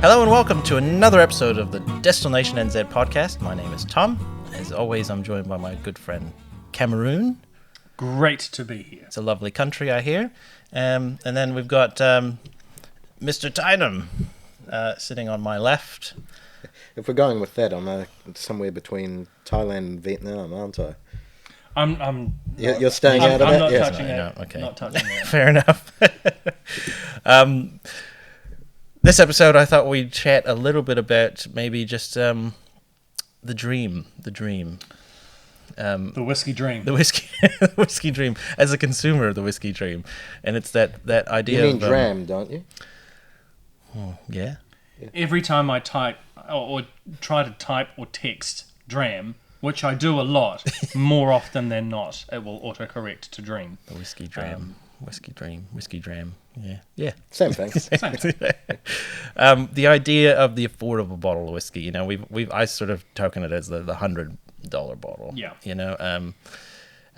Hello and welcome to another episode of the Distil-Nation.nz podcast. My name is Tom. As always, I'm joined by my good friend Cameroon. Great to be here. It's a lovely country, I hear. And then we've got Mr. Tynum sitting on my left. If we're going with that, I'm somewhere between Thailand and Vietnam, aren't I? You're staying out of I'm that? not Yeah. touching that. Okay. Not touching that. Fair enough. This episode, I thought we'd chat a little bit about maybe just the dream. The whiskey dream. The whiskey dream. As a consumer of the whiskey dream. And it's that idea You mean of... dram, don't you? Yeah. Every time I type or try to type or text dram, which I do a lot, more often than not, it will autocorrect to dream. The whiskey dram. Whiskey dram. Yeah. Same thing. Same thing. The idea of the affordable bottle of whiskey, I sort of token it as the $100 bottle. Yeah.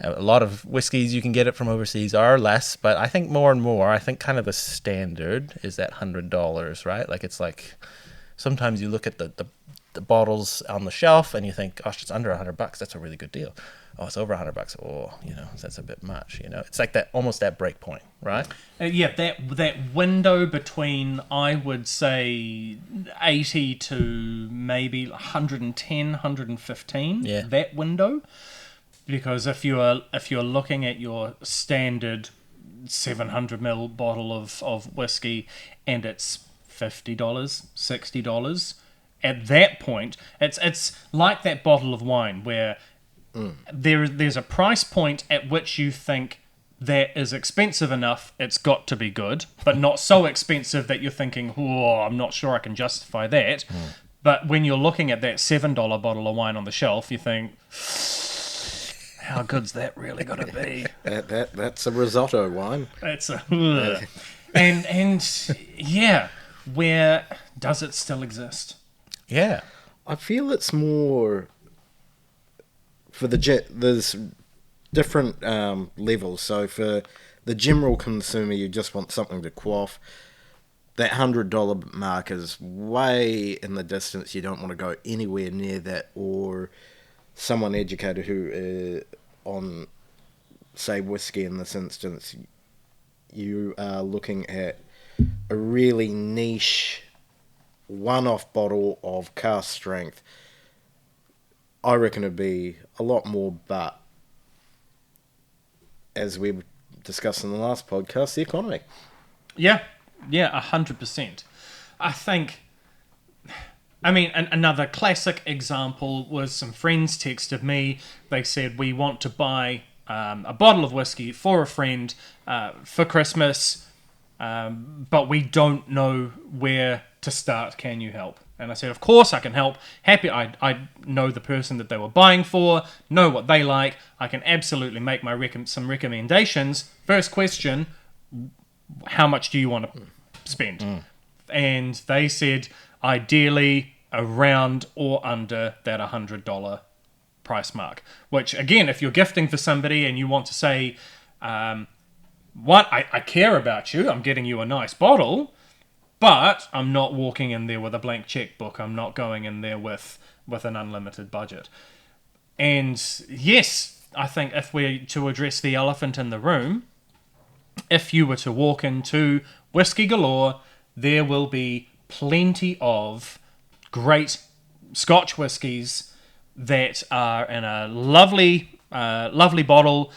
A lot of whiskeys you can get it from overseas are less, but I think more and more, I think kind of the standard is that $100, right? Like it's like sometimes you look at the bottles on the shelf and you think, gosh, it's under $100. That's a really good deal. Oh, it's over $100. Oh, that's a bit much. It's like that, almost that break point, right? That window between, I would say, 80 to maybe 110, 115. Yeah. That window, because if you're looking at your standard 700ml bottle of whiskey and it's $50, $60, at that point, it's like that bottle of wine where there's a price point at which you think that is expensive enough, it's got to be good, but not so expensive that you're thinking, oh, I'm not sure I can justify that. But when you're looking at that $7 bottle of wine on the shelf, you think, how good's that really got to be? That's a risotto wine. It's a... and yeah, where does it still exist? Yeah. I feel it's more for there's different levels. So for the general consumer, you just want something to quaff. That $100 mark is way in the distance. You don't want to go anywhere near that. Or someone educated who on, say, whiskey in this instance, you are looking at a really niche one-off bottle of cask strength. I reckon it'd be a lot more, but as we discussed in the last podcast, the economy. Yeah, 100%. I think, another classic example was some friends texted me. They said, we want to buy a bottle of whiskey for a friend for Christmas, but we don't know where to start. Can you help? And I said, of course I can help. Happy, I know the person that they were buying for, know what they like. I can absolutely make some recommendations. First question, how much do you want to spend? And they said, ideally around or under that $100 price mark. Which, again, if you're gifting for somebody and you want to say, I care about you, I'm getting you a nice bottle, but I'm not walking in there with a blank checkbook. I'm not going in there with an unlimited budget. And yes, I think if we're to address the elephant in the room, if you were to walk into Whiskey Galore, there will be plenty of great Scotch whiskies that are in a lovely bottle.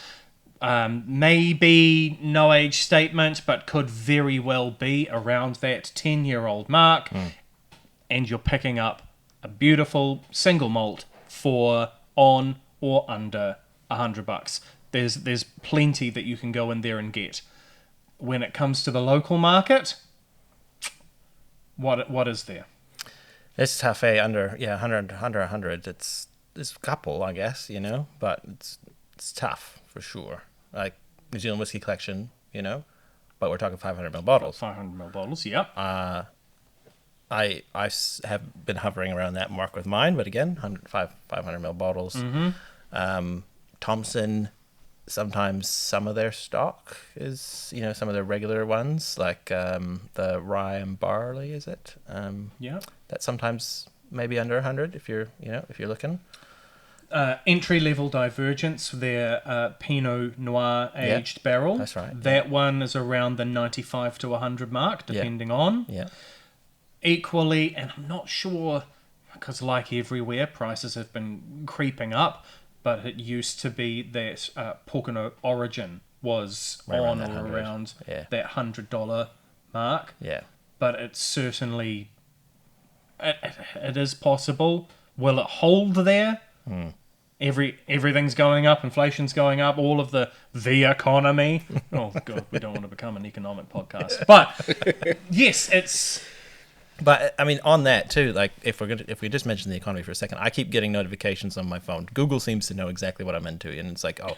Maybe no age statement, but could very well be around that 10-year-old mark, and you're picking up a beautiful single malt for on or under $100. There's plenty that you can go in there and get. When it comes to the local market, what is there? It's tough, under 100. It's a couple, I guess, but it's tough for sure. Like New Zealand Whiskey Collection, but we're talking 500ml bottles. 500ml bottles, yep. I have been hovering around that mark with mine, but again, 500ml bottles. Thompson sometimes some of their stock is, some of their regular ones, like the rye and barley, is it? Yeah. That sometimes maybe under 100 if you're looking. Entry level Divergence, their Pinot Noir aged barrel. That's right. That one is around the 95 to 100 mark, depending on. Yeah. Equally, and I'm not sure, because like everywhere, prices have been creeping up, but it used to be that Pocono Origin was Right on around that or 100. around Yeah. that $100 mark. Yeah. But it's certainly, it is possible. Will it hold there? Everything's going up, inflation's going up, all of the economy. Oh god, we don't want to become an economic podcast. But yes, it's. But I mean, on that too, like if we just mention the economy for a second, I keep getting notifications on my phone. Google seems to know exactly what I'm into, and it's like, oh,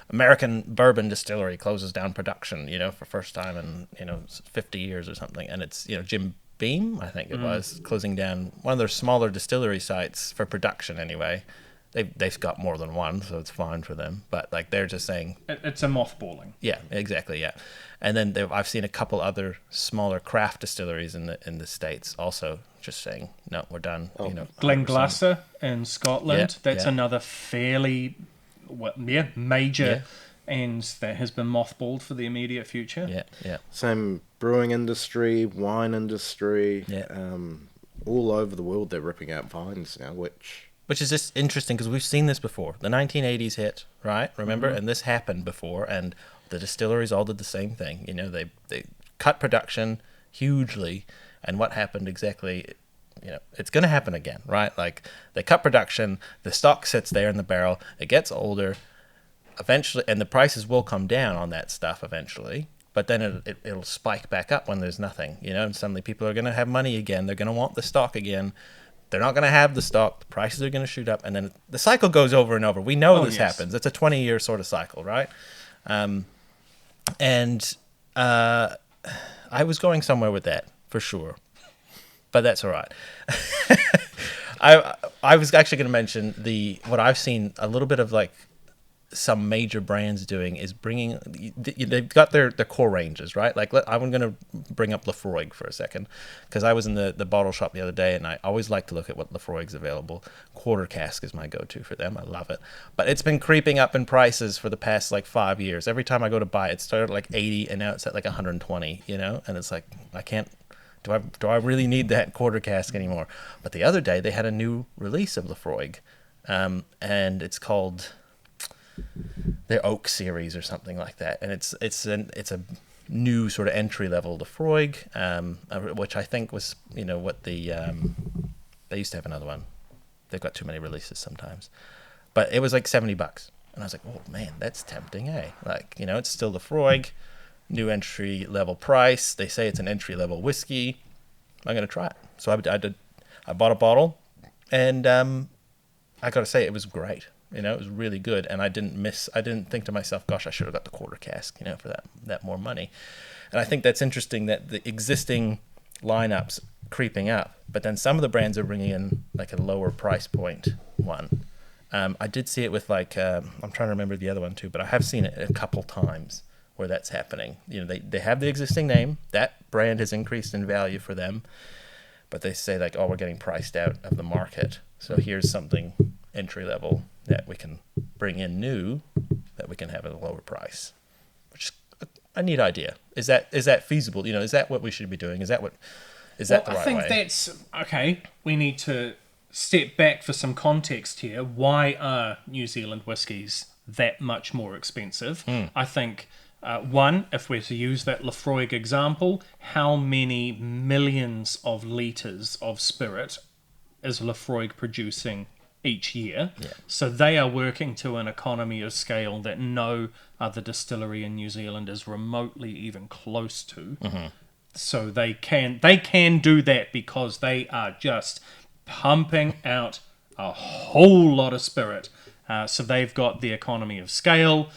American bourbon distillery closes down production, for first time in 50 years or something, and it's Jim Beam, I think it was, closing down one of their smaller distillery sites for production anyway. They've got more than one, so it's fine for them. But like they're just saying, it's a mothballing. Yeah, exactly, yeah. And then I've seen a couple other smaller craft distilleries in the States also just saying, no, we're done. Glenglasser in Scotland. Yeah, that's yeah. another fairly major, Yeah. and that has been mothballed for the immediate future. Yeah, yeah. Same brewing industry, wine industry. Yeah. All over the world they're ripping out vines now, Which is just interesting because we've seen this before. The 1980s hit, right? Remember? And this happened before, and the distilleries all did the same thing. They cut production hugely, and what happened exactly? It's going to happen again, right? Like they cut production, the stock sits there in the barrel, it gets older, eventually, and the prices will come down on that stuff eventually. But then it'll spike back up when there's nothing, and suddenly people are going to have money again. They're going to want the stock again. They're not going to have the stock. The prices are going to shoot up, and then the cycle goes over and over. We know this happens. It's a 20-year sort of cycle, right? And I was going somewhere with that for sure, but that's all right. I was actually going to mention what I've seen a little bit of like some major brands doing is bringing, they've got their core ranges, right? Like I'm going to bring up Lafroig for a second because I was in the bottle shop the other day and I always like to look at what Lafroig's available. Quarter cask is my go-to for them. I love it. But it's been creeping up in prices for the past like 5 years. Every time I go to buy it, it started at like 80 and now it's at like 120, and it's like, I can't, do I really need that quarter cask anymore? But the other day they had a new release of Lafroig and it's called their Oak series or something like that, and it's a new sort of entry level Lafroig, which I think was what they used to have another one. They've got too many releases sometimes, but it was like $70, and I was like, oh man, that's tempting, eh? Like it's still Lafroig, new entry level price. They say it's an entry level whiskey. I'm gonna try it. So I bought a bottle, and I gotta say it was great. It was really good, and I didn't think to myself, gosh, I should have got the quarter cask, for that more money. And I think that's interesting that the existing lineups creeping up, but then some of the brands are bringing in like a lower price point one. I did see it with like, I'm trying to remember the other one too, but I have seen it a couple times where that's happening. They have the existing name, that brand has increased in value for them, but they say like, oh, we're getting priced out of the market. So here's something entry level that we can bring in new, that we can have at a lower price, which is a neat idea. Is that feasible? Is that what we should be doing? Is that the right way? I think that's okay. We need to step back for some context here. Why are New Zealand whiskies that much more expensive? I think one, if we're to use that Lafroig example, how many millions of litres of spirit is Lafroig producing each year? Yeah. So they are working to an economy of scale that no other distillery in New Zealand is remotely even close to. Mm-hmm. So they can do that because they are just pumping out a whole lot of spirit. So they've got the economy of scale.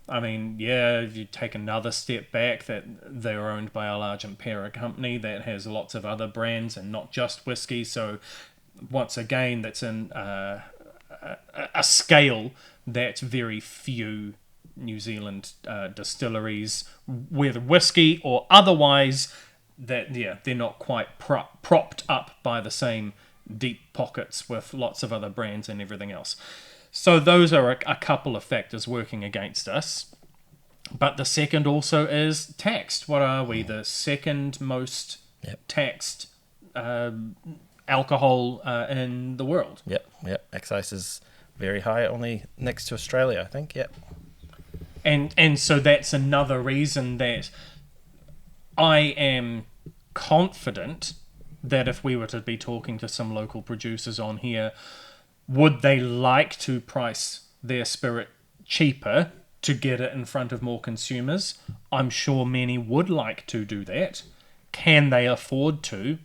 I mean, yeah, if you take another step back, that they're owned by a large parent company that has lots of other brands and not just whiskey. So once again, that's in a scale that very few New Zealand distilleries, whether whiskey or otherwise, that they're not quite propped up by the same deep pockets with lots of other brands and everything else. So those are a couple of factors working against us. But the second also is taxed. What are we? The second most taxed alcohol in the world. Yep. Excise is very high, only next to Australia, I think. Yep. And so that's another reason that I am confident that if we were to be talking to some local producers on here, would they like to price their spirit cheaper to get it in front of more consumers? I'm sure many would like to do that. Can they afford to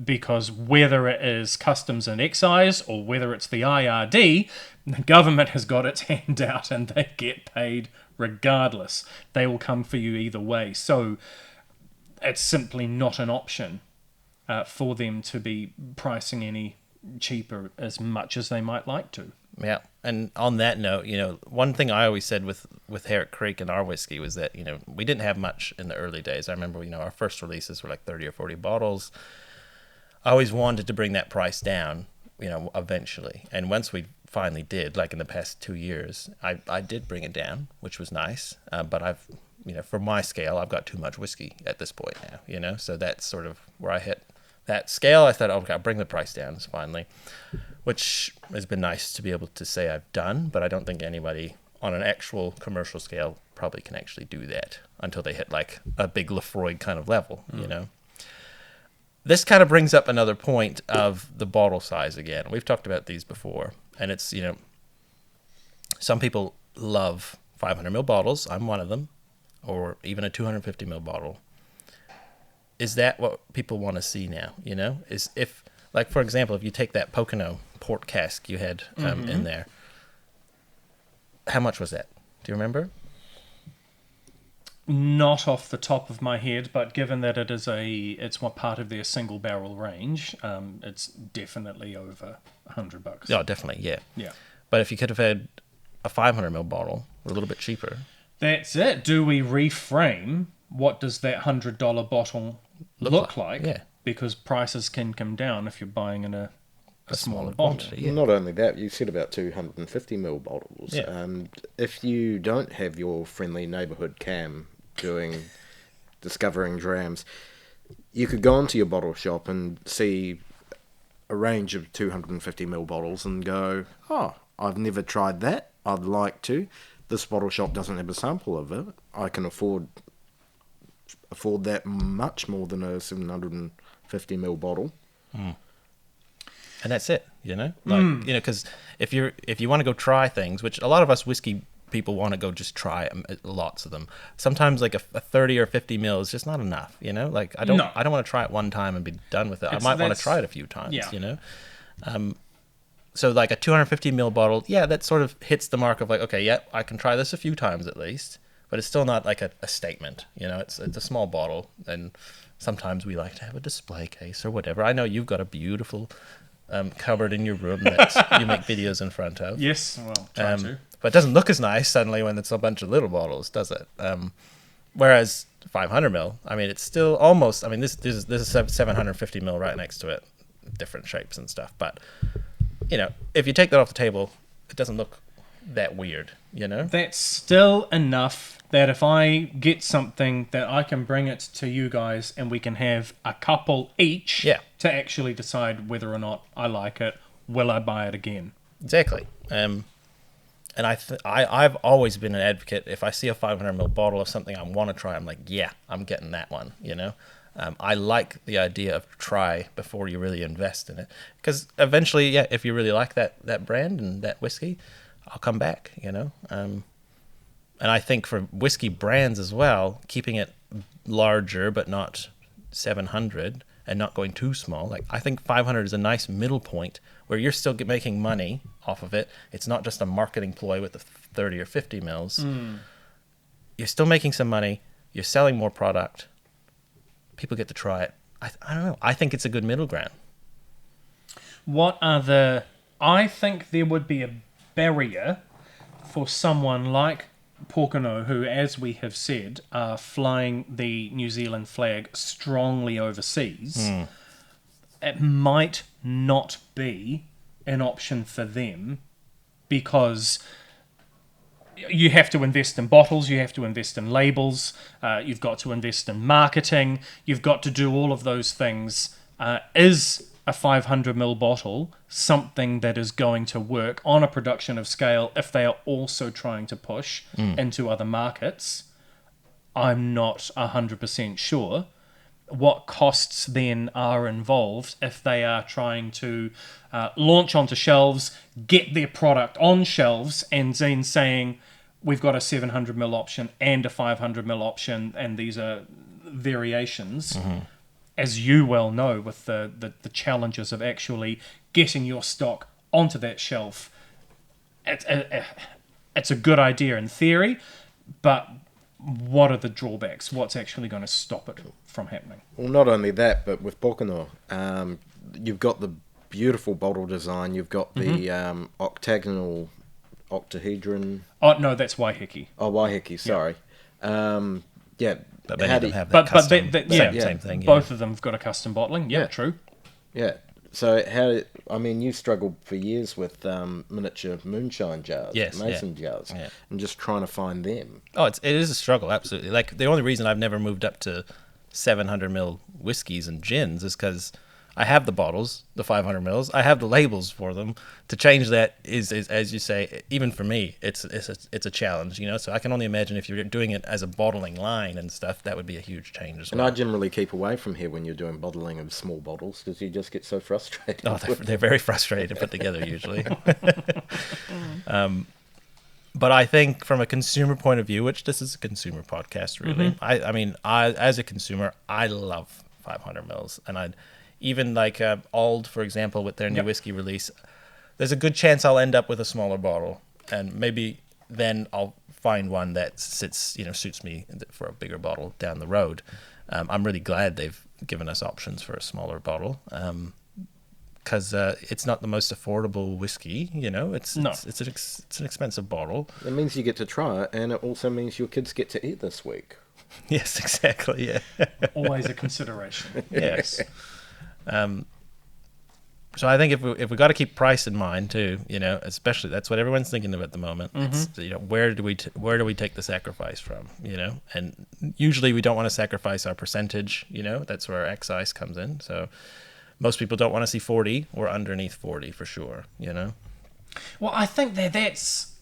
because whether it is customs and excise or whether it's the IRD, the government has got its hand out and they get paid regardless. They will come for you either way. So it's simply not an option for them to be pricing any cheaper as much as they might like to. Yeah, and on that note, one thing I always said with Herrick Creek and our whiskey was that, we didn't have much in the early days. I remember, our first releases were like 30 or 40 bottles. I always wanted to bring that price down, eventually. And once we finally did, like in the past 2 years, I did bring it down, which was nice. But I've, for my scale, I've got too much whiskey at this point now, so that's sort of where I hit that scale. I thought, okay, I'll bring the price down finally, which has been nice to be able to say I've done, but I don't think anybody on an actual commercial scale probably can actually do that until they hit like a big Lefroy kind of level, This kind of brings up another point of the bottle size again. We've talked about these before, and it's, some people love 500ml bottles. I'm one of them, or even a 250ml bottle. Is that what people want to see now? Is if, like, for example, if you take that Pocono port cask you had in there, how much was that? Do you remember? Not off the top of my head, but given that it's one part of their single barrel range, it's definitely over $100. Oh, definitely, yeah. Yeah. But if you could have had a 500ml bottle, a little bit cheaper. That's it. Do we reframe what does that $100 bottle look like? Yeah. Because prices can come down if you're buying in a smaller quantity. bottle. Yeah. Not only that, you said about 250ml bottles. Yeah. If you don't have your friendly neighbourhood cam discovering drams, you could go into your bottle shop and see a range of 250ml bottles and go, oh, I've never tried that. I'd like to. This bottle shop doesn't have a sample of it. I can afford that much more than a 750ml bottle. And that's it, because if you want to go try things, which a lot of us whiskey people want to go just try lots of them. Sometimes like a 30 or 50 mil is just not enough, like I don't want to try it one time and be done with it. I might want to try it a few times, so like a 250 ml bottle, that sort of hits the mark of like, okay, I can try this a few times at least, but it's still not like a statement, it's a small bottle, and sometimes we like to have a display case or whatever. I know you've got a beautiful cupboard in your room that you make videos in front of. Yes, well, try to. But it doesn't look as nice suddenly when it's a bunch of little bottles, does it? Whereas 500ml, it's still almost, this is 750ml right next to it, different shapes and stuff, but if you take that off the table, it doesn't look that weird, That's still enough that if I get something that I can bring it to you guys and we can have a couple each to actually decide whether or not I like it, will I buy it again? Exactly. And I've always been an advocate. If I see a 500ml bottle of something I want to try, I'm like, I'm getting that one, I like the idea of try before you really invest in it, because eventually, if you really like that brand and that whiskey, I'll come back, and I think for whiskey brands as well, keeping it larger but not 700 and not going too small, like I think 500 is a nice middle point where you're still making money off of it. It's not just a marketing ploy with the 30 or 50 mils. You're still making some money. You're selling more product. People get to try it. I don't know. I think it's a good middle ground. I think there would be a barrier for someone like Pōkeno, who, as we have said, are flying the New Zealand flag strongly overseas, it might not be an option for them because you have to invest in bottles, you have to invest in labels, you've got to invest in marketing, you've got to do all of those things. Is a 500ml bottle something that is going to work on a production of scale if they are also trying to push into other markets? I'm not 100% sure. What costs then are involved if they are trying to launch onto shelves, get their product on shelves, and then saying, we've got a 700ml option and a 500ml option, and these are variations. As you well know, with the challenges of actually getting your stock onto that shelf, it's a good idea in theory, but what are the drawbacks? What's actually going to stop it from happening? Well, not only that, but with Pōkeno, you've got the beautiful bottle design, you've got the octagonal octahedron. Oh, no, that's Waiheke. Oh, Waiheke, sorry. Yeah. But many of them have that custom, same thing. Both of them have got a custom bottling. Yeah, true. Yeah. So you struggled for years with miniature moonshine jars, mason jars, and just trying to find them. Oh, it is a struggle, absolutely. Like, the only reason I've never moved up to 700ml whiskeys and gins is because I have the bottles, the 500mls. I have the labels for them. To change that is as you say, even for me, it's a challenge, So I can only imagine if you're doing it as a bottling line and stuff, that would be a huge change as well. And I generally keep away from here when you're doing bottling of small bottles because you just get so frustrated. Oh, they're very frustrating to put together usually. But I think from a consumer point of view, which this is a consumer podcast, really. I as a consumer, I love 500mls, and even like Ald, for example, with their new whiskey release, there's a good chance I'll end up with a smaller bottle, and maybe then I'll find one that suits me for a bigger bottle down the road. I'm really glad they've given us options for a smaller bottle, because it's not the most affordable whiskey. It's an expensive bottle. It means you get to try it, and it also means your kids get to eat this week. Yes, exactly. Yeah, always a consideration. Yes. So I think if we got to keep price in mind too, especially that's what everyone's thinking of at the moment. It's where do we take the sacrifice from, and usually we don't want to sacrifice our percentage, that's where our excise comes in. So most people don't want to see 40 or underneath 40 for sure, Well, I think that's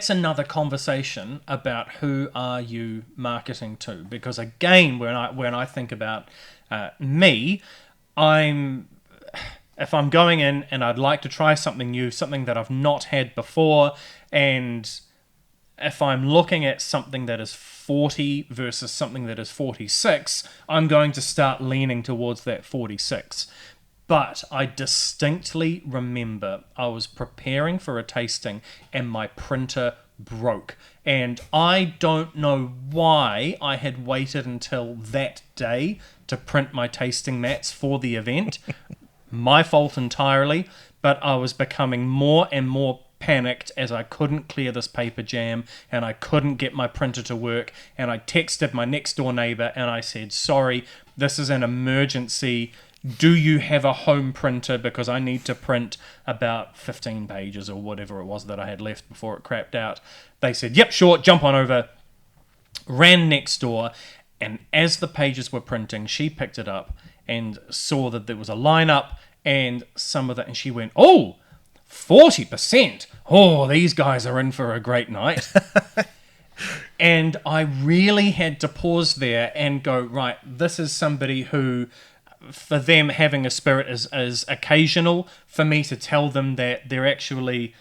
another conversation about who are you marketing to, because again, when I think about me, if I'm going in and I'd like to try something new, something that I've not had before, and if I'm looking at something that is 40 versus something that is 46, I'm going to start leaning towards that 46. But I distinctly remember I was preparing for a tasting and my printer broke. And I don't know why I had waited until that day to print my tasting mats for the event. My fault entirely, but I was becoming more and more panicked as I couldn't clear this paper jam and I couldn't get my printer to work, and I texted my next door neighbor and I said, sorry, this is an emergency. Do you have a home printer, because I need to print about 15 pages or whatever it was that I had left before it crapped out. They said, yep, sure, jump on over. Ran next door, and as the pages were printing, she picked it up and saw that there was a lineup and some of that, and she went, oh, 40%. Oh, these guys are in for a great night. And I really had to pause there and go, right, this is somebody who, for them, having a spirit is occasional. For me to tell them that they're actually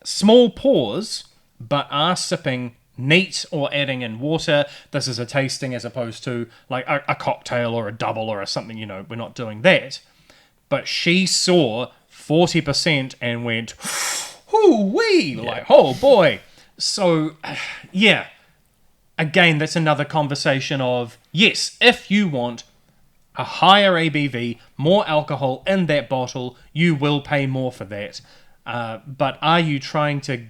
small pours, but are sipping neat or adding in water. This is a tasting as opposed to like a cocktail or a double or a something, we're not doing that. But she saw 40% and went, hoo-wee, like, oh boy. So, yeah, again, that's another conversation of, yes, if you want a higher ABV, more alcohol in that bottle, you will pay more for that. but are you trying to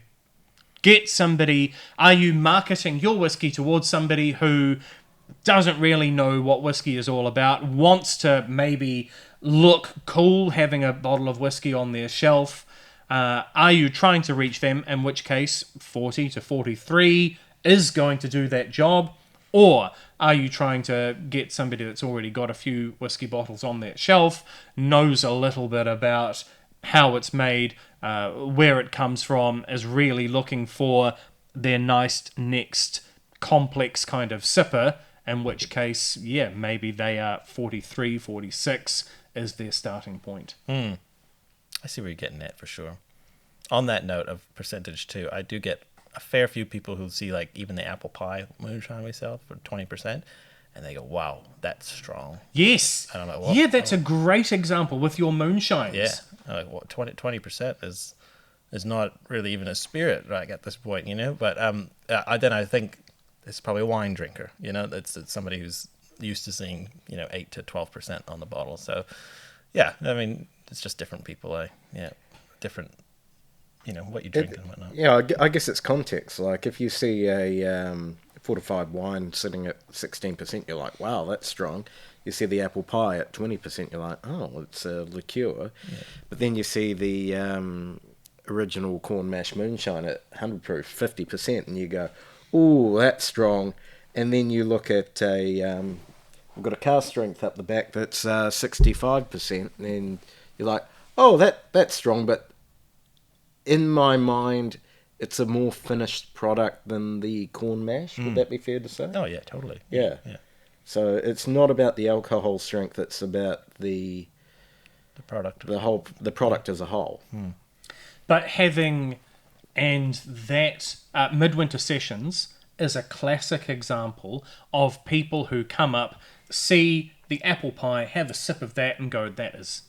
get somebody, are you marketing your whiskey towards somebody who doesn't really know what whiskey is all about, wants to maybe look cool having a bottle of whiskey on their shelf? Are you trying to reach them, in which case 40 to 43 is going to do that job? Or are you trying to get somebody that's already got a few whiskey bottles on their shelf, knows a little bit about how it's made, where it comes from, is really looking for their nice next complex kind of sipper, in which case, yeah, maybe they are 43, 46 is their starting point. I see where you're getting at for sure. On that note of percentage too, I do get a fair few people who see like even the apple pie moonshine we sell for 20%, and they go, "Wow, that's strong." Yes. I don't know what. Yeah, that's a great example with your moonshines. Yeah, like what 20% is not really even a spirit right at this point, you know. But I think it's probably a wine drinker, you know. It's somebody who's used to seeing 8 to 12% on the bottle. So yeah, I mean it's just different people, different. What you drink and whatnot. Yeah, I guess it's context. Like if you see a fortified wine sitting at 16%, you're like, wow, that's strong. You see the apple pie at 20%, you're like, oh, it's a liqueur. Yeah. But then you see the original corn mash moonshine at 100 proof, 50%, and you go, oh, that's strong. And then you look at we've got a cask strength up the back that's 65%, and you're like, oh, that's strong, but in my mind, it's a more finished product than the corn mash. Would that be fair to say? Oh yeah, totally. Yeah. So it's not about the alcohol strength; it's about the product, the product as a whole. But that Midwinter Sessions is a classic example of people who come up, see the apple pie, have a sip of that, and go, that is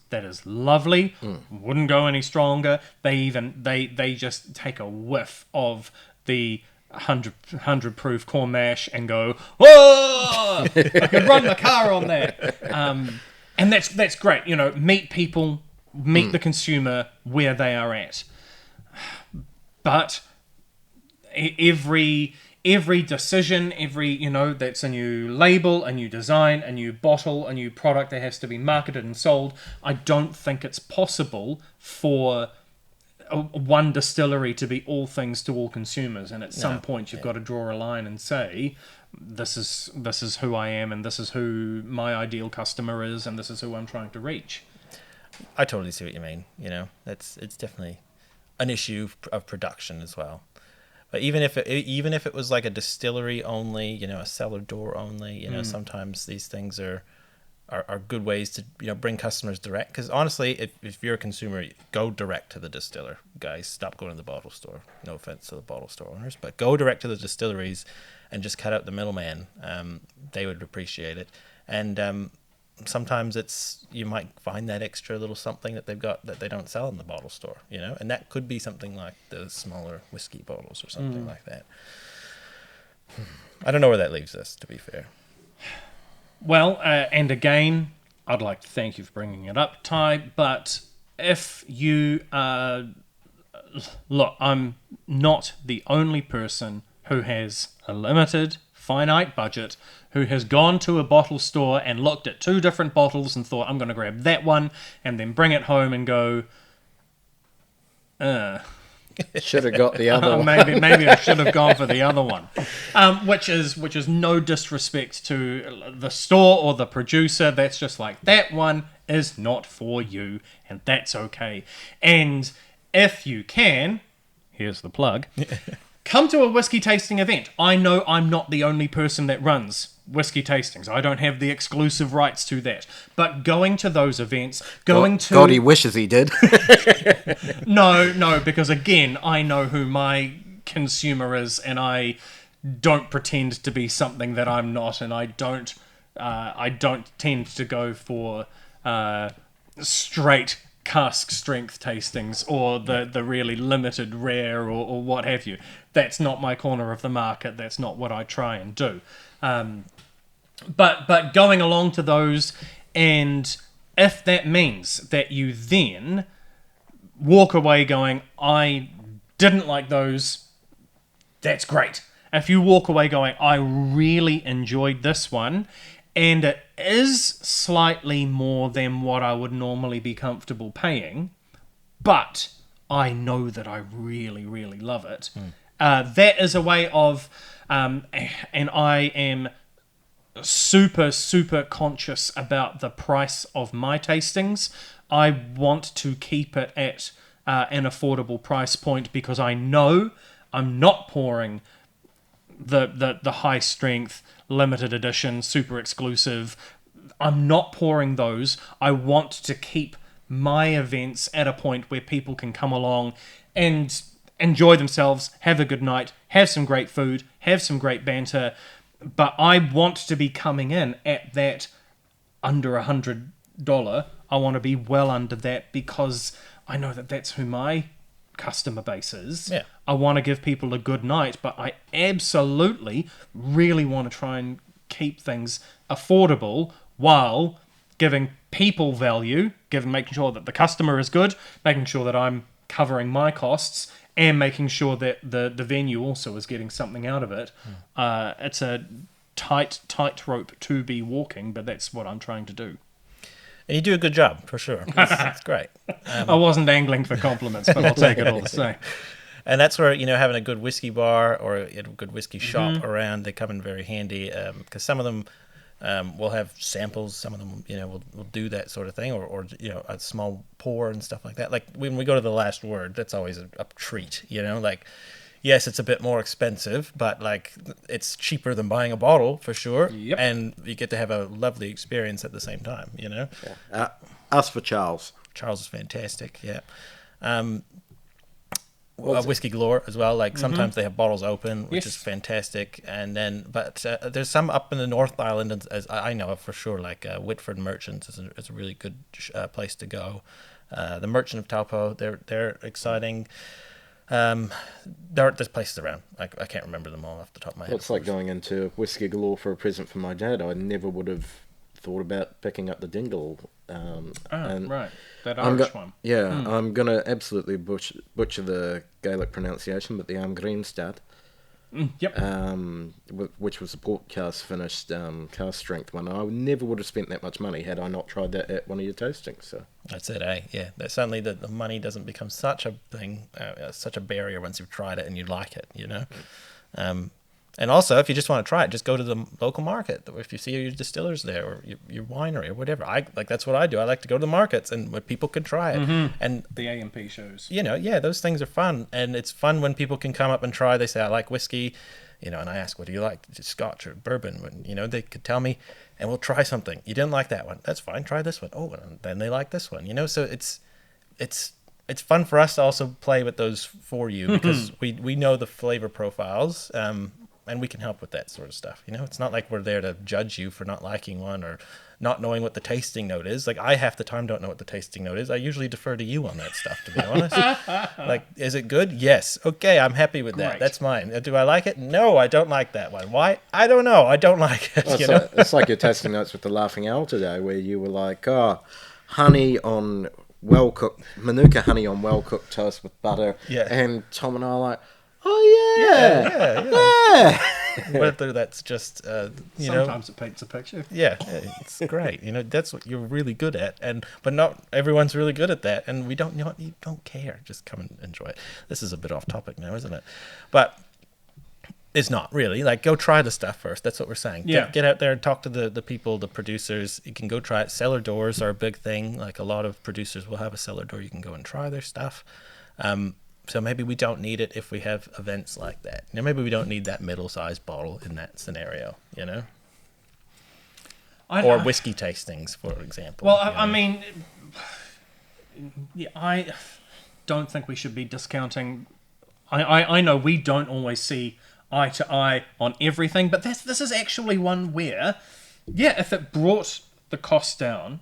lovely. Wouldn't go any stronger. They just take a whiff of the 100 proof corn mash and go, whoa! I could run the car on that. And that's great. Meet people, meet the consumer where they are at. But every decision, that's a new label, a new design, a new bottle, a new product that has to be marketed and sold. I don't think it's possible for one distillery to be all things to all consumers. And at some point, you've got to draw a line and say, this is who I am, and this is who my ideal customer is, and this is who I'm trying to reach. I totally see what you mean. It's definitely an issue of production as well. But even if it was like a distillery only, a cellar door only, sometimes these things are good ways to bring customers direct. Because honestly, if you're a consumer, go direct to the distiller. Guys, stop going to the bottle store. No offense to the bottle store owners, but go direct to the distilleries and just cut out the middleman. They would appreciate it. And sometimes you might find that extra little something that they've got that they don't sell in the bottle store, and that could be something like the smaller whiskey bottles or something like that. I don't know where that leaves us, to be fair. Well, and again, I'd like to thank you for bringing it up, Ty, but if you look, I'm not the only person who has a limited finite budget, who has gone to a bottle store and looked at 2 different bottles and thought, I'm going to grab that one, and then bring it home and go, should have got the other one. Maybe I should have gone for the other one. Which is no disrespect to the store or the producer. That's just like, that one is not for you, and that's okay. And if you can, here's the plug, come to a whiskey tasting event. I know I'm not the only person that runs whiskey tastings. I don't have the exclusive rights to that. But going to those events, God, he wishes he did. No, because again, I know who my consumer is, and I don't pretend to be something that I'm not, and I don't tend to go for straight cask strength tastings or the really limited rare or what have you. That's not my corner of the market. That's not what I try and do. But going along to those, and if that means that you then walk away going, I didn't like those, that's great. If you walk away going, I really enjoyed this one, and it is slightly more than what I would normally be comfortable paying, but I know that I really, really love it. That is a way of, and I am super, super conscious about the price of my tastings. I want to keep it at an affordable price point because I know I'm not pouring the high strength, limited edition, super exclusive. I'm not pouring those. I want to keep my events at a point where people can come along and enjoy themselves, have a good night, have some great food, have some great banter. But I want to be coming in at that under $100. I want to be well under that because I know that that's who my customer base is. Yeah. I want to give people a good night, but I absolutely really want to try and keep things affordable while giving people value, making sure that the customer is good, making sure that I'm covering my costs, and making sure that the venue also is getting something out of it. It's a tight rope to be walking, but that's what I'm trying to do. And you do a good job, for sure. It's great. I wasn't angling for compliments, but I'll take it all the same. And that's where, having a good whiskey bar or a good whiskey shop around, they come in very handy, because some of them will have samples. Some of them, will do that sort of thing, or a small pour and stuff like that. Like when we go to the Last Word, that's always a treat, like, yes, it's a bit more expensive, but like it's cheaper than buying a bottle for sure. Yep. And you get to have a lovely experience at the same time, Ask for Charles. Charles is fantastic, yeah. Whiskey Galore as well. Like sometimes they have bottles open, which is fantastic. And then, but there's some up in the North Island, as I know of for sure. Like Whitford Merchants is a really good place to go. The Merchant of Taupo, they're exciting. There's places around. I can't remember them all off the top of my head. It's like going into Whiskey Galore for a present for my dad. I never would have thought about picking up the Dingle. Right. That Irish one. Yeah, I'm going to absolutely butcher the Gaelic pronunciation, but the Armgreenstad. Yep. Which was a port cast finished cast strength one. I never would have spent that much money had I not tried that at one of your tastings. So that's it, eh? Yeah, that certainly the money doesn't become such a thing, such a barrier once you've tried it and you like it, And also, if you just want to try it, just go to the local market. If you see your distillers there or your winery or whatever, that's what I do. I like to go to the markets and where people can try it. And the AMP shows. Those things are fun, and it's fun when people can come up and try. They say, I like whiskey, and I ask, what do you like? Just Scotch or bourbon? When, they could tell me, and we'll try something. You didn't like that one? That's fine. Try this one. Oh, and then they like this one. So it's fun for us to also play with those for you because we know the flavor profiles. And we can help with that sort of stuff. It's not like we're there to judge you for not liking one or not knowing what the tasting note is. Like, I half the time don't know what the tasting note is. I usually defer to you on that stuff, to be honest. Like, is it good? Yes. Okay, I'm happy with that. Great. That's mine. Do I like it? No, I don't like that one. Why? I don't know. I don't like it. Well, it's like your tasting notes with the Laughing Owl today, where you were like, honey on well-cooked, Manuka honey on well-cooked toast with butter. Yeah. And Tom and I are like, oh, yeah. Whether that's just, Sometimes it paints a picture. Yeah, it's great. That's what you're really good at, but not everyone's really good at that, and you don't care. Just come and enjoy it. This is a bit off topic now, isn't it? But it's not really. Like, go try the stuff first. That's what we're saying. Yeah. Get out there and talk to the people, the producers. You can go try it. Cellar doors are a big thing. Like, a lot of producers will have a cellar door. You can go and try their stuff. So maybe we don't need it if we have events like that. Maybe we don't need that middle-sized bottle in that scenario, Or whiskey tastings, for example. Well, I mean, I don't think we should be discounting. I know we don't always see eye to eye on everything, but this is actually one where, if it brought the cost down,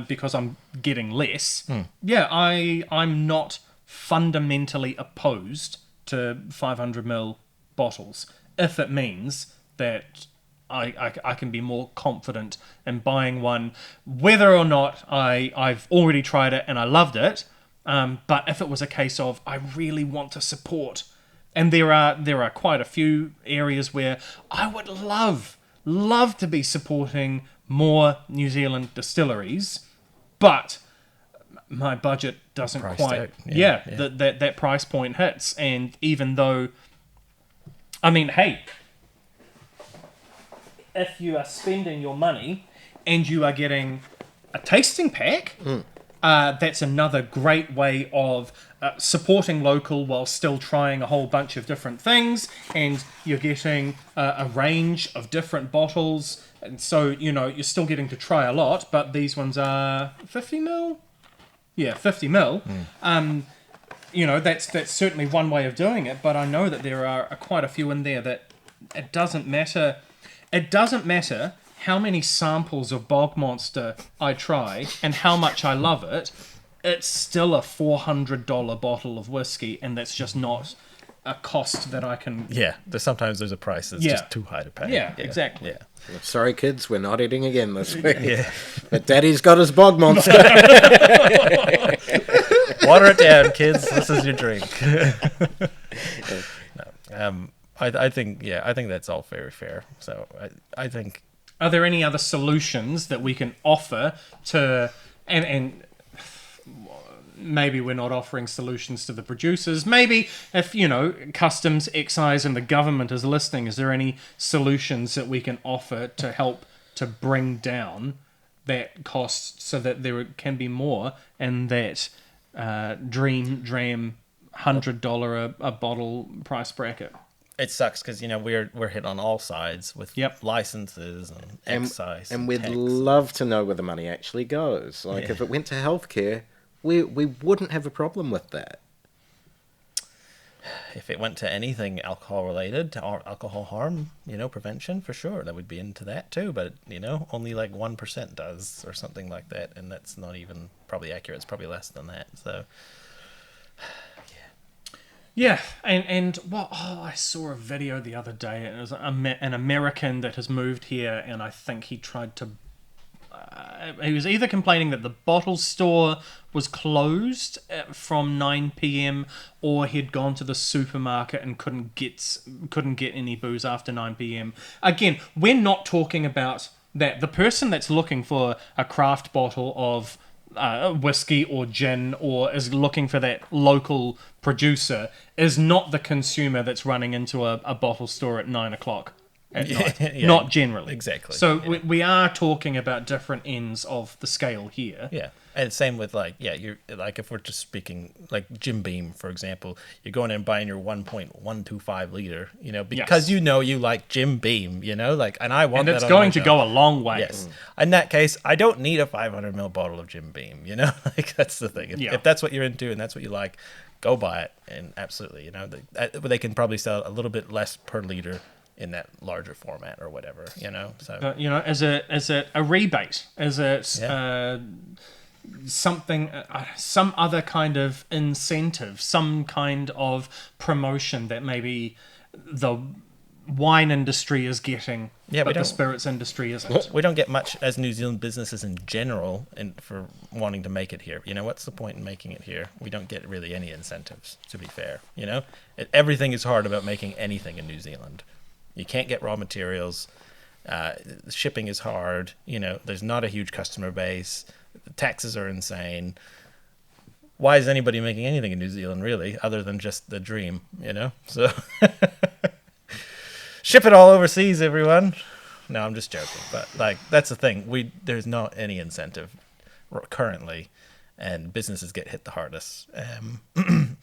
because I'm getting less, I'm not fundamentally opposed to 500ml bottles if it means that I can be more confident in buying one, whether or not I've already tried it and I loved it, But if it was a case of I really want to support, and there are quite a few areas where I would love to be supporting more New Zealand distilleries, but my budget doesn't Priced quite. out. Yeah, Yeah. that price point hits, and even though, I mean, hey, if you are spending your money and you are getting a tasting pack, that's another great way of supporting local while still trying a whole bunch of different things, and you're getting a range of different bottles, and so you're still getting to try a lot. But these ones are 50 ml. Yeah, 50 mil. That's certainly one way of doing it, but I know that there are quite a few in there that it doesn't matter. It doesn't matter how many samples of Bog Monster I try and how much I love it. It's still a $400 bottle of whiskey, and that's just not a cost that I can. Yeah, there's a price that's just too high to pay. Yeah, exactly. Yeah. Sorry, kids, we're not eating again this week. Yeah. But Daddy's got his bog monster. Water it down, kids. This is your drink. I think that's all very fair. So I think. Are there any other solutions that we can offer to and maybe we're not offering solutions to the producers. Maybe if, customs, excise, and the government is listening, is there any solutions that we can offer to help to bring down that cost so that there can be more and that dram $100 a bottle price bracket? It sucks because we're hit on all sides with licenses and excise, and we'd tax. love to know where the money actually goes. Like if it went to healthcare, we wouldn't have a problem with that. If it went to anything alcohol related, to alcohol harm, prevention, for sure, that would be into that too. But only like 1% does, or something like that, and that's not even probably accurate. It's probably less than that. So. Yeah, and I saw a video the other day, and it was an American that has moved here, and I think he tried to. He was either complaining that the bottle store was closed from 9 p.m. or he'd gone to the supermarket and couldn't get any booze after 9 p.m. Again, we're not talking about that. The person that's looking for a craft bottle of whiskey or gin or is looking for that local producer is not the consumer that's running into a bottle store at 9 o'clock at night. Yeah, not generally. Exactly. So we are talking about different ends of the scale here. Yeah. And same with you're like, if we're just speaking like Jim Beam, for example, you're going in and buying your 1.125 liter, because you like Jim Beam, and I want that. And it's going to go a long way. Yes. In that case, I don't need a 500 ml bottle of Jim Beam, like that's the thing. If that's what you're into and that's what you like, go buy it. And absolutely, they can probably sell a little bit less per liter in that larger format or whatever, So is it a rebate? Is it something, some other kind of incentive, some kind of promotion that maybe the wine industry is getting, but the spirits industry isn't? We don't get much as New Zealand businesses in general for wanting to make it here. What's the point in making it here? We don't get really any incentives, to be fair. Everything is hard about making anything in New Zealand. You can't get raw materials. Shipping is hard. There's not a huge customer base. The taxes are insane. Why is anybody making anything in New Zealand, really, other than just the dream, So ship it all overseas, everyone. No, I'm just joking. But, that's the thing. There's not any incentive currently, and businesses get hit the hardest. And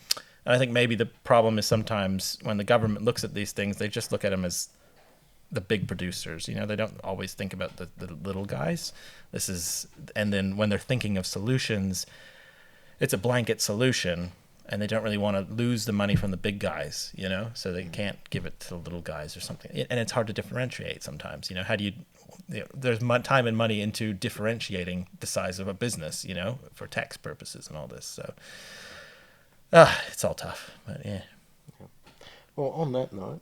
I think maybe the problem is sometimes when the government looks at these things, they just look at them as the big producers. They don't always think about the little guys. And then when they're thinking of solutions, it's a blanket solution, and they don't really want to lose the money from the big guys, so they can't give it to the little guys or something. And it's hard to differentiate sometimes. How do you there's time and money into differentiating the size of a business, for tax purposes and all this. So it's all tough, but yeah. Well, on that note,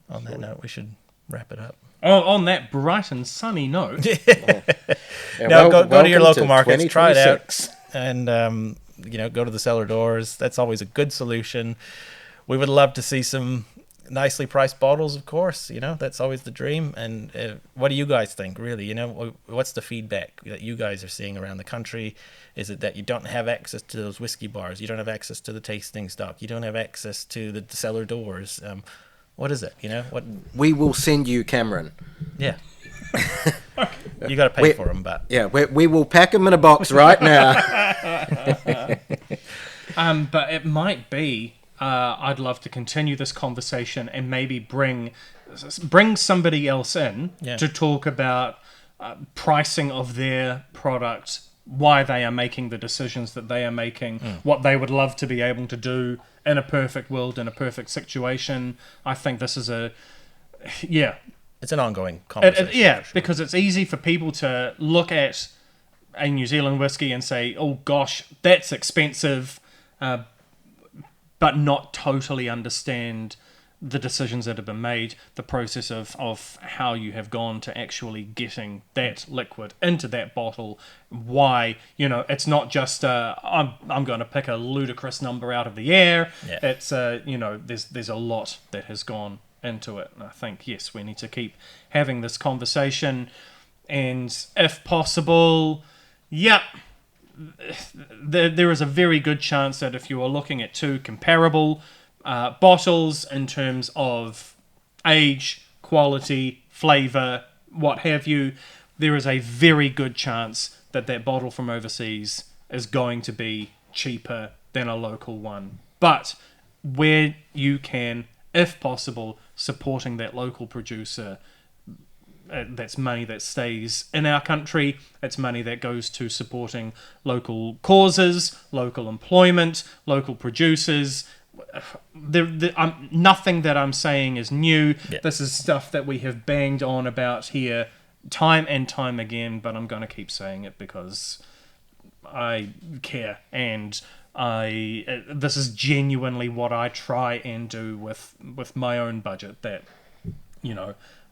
we should wrap it up. Oh, on that bright and sunny note. Go to your local markets, try it out, and go to the cellar doors. That's always a good solution. We would love to see some nicely priced bottles, of course. That's always the dream. And what do you guys think, really? What's the feedback that you guys are seeing around the country? Is it that you don't have access to those whiskey bars? You don't have access to the tasting stock? You don't have access to the cellar doors? What is it? What? We will send you Cameron. Yeah. You got to pay for them, but yeah, we will pack them in a box right now. But it might be. I'd love to continue this conversation and maybe bring somebody else in to talk about pricing of their product, why they are making the decisions that they are making, what they would love to be able to do in a perfect world, in a perfect situation. I think this is it's an ongoing conversation. Sure. Because it's easy for people to look at a New Zealand whiskey and say, oh gosh, that's expensive, but not totally understand the decisions that have been made, the process of how you have gone to actually getting that liquid into that bottle, why, it's not just, I'm going to pick a ludicrous number out of the air. Yeah. It's, there's a lot that has gone into it. And I think, yes, we need to keep having this conversation. And if possible, there is a very good chance that if you are looking at two comparable bottles in terms of age, quality, flavour, what have you, there is a very good chance that that bottle from overseas is going to be cheaper than a local one. But where you can, if possible, supporting that local producer, that's money that stays in our country. It's money that goes to supporting local causes, local employment, local producers. Nothing that I'm saying is new. Yeah. This is stuff that we have banged on about here time and time again, but I'm going to keep saying it because I care, and this is genuinely what I try and do with my own budget, that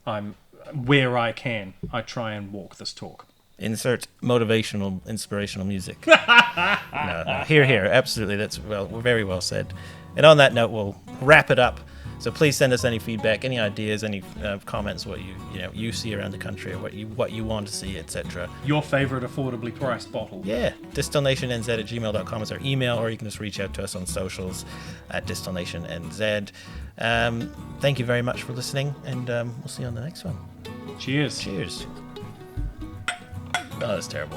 I'm where I can, I try and walk this talk. Insert motivational, inspirational music. No, here, absolutely. That's very well said. And on that note, we'll wrap it up. So please send us any feedback, any ideas, any comments, what you see around the country, or what you want to see, etc. Your favorite affordably priced bottle. Yeah, distilnation.nz@gmail.com is our email, or you can just reach out to us on socials at distilnation.nz. Thank you very much for listening, and we'll see you on the next one. Cheers. Cheers. Oh, that's terrible.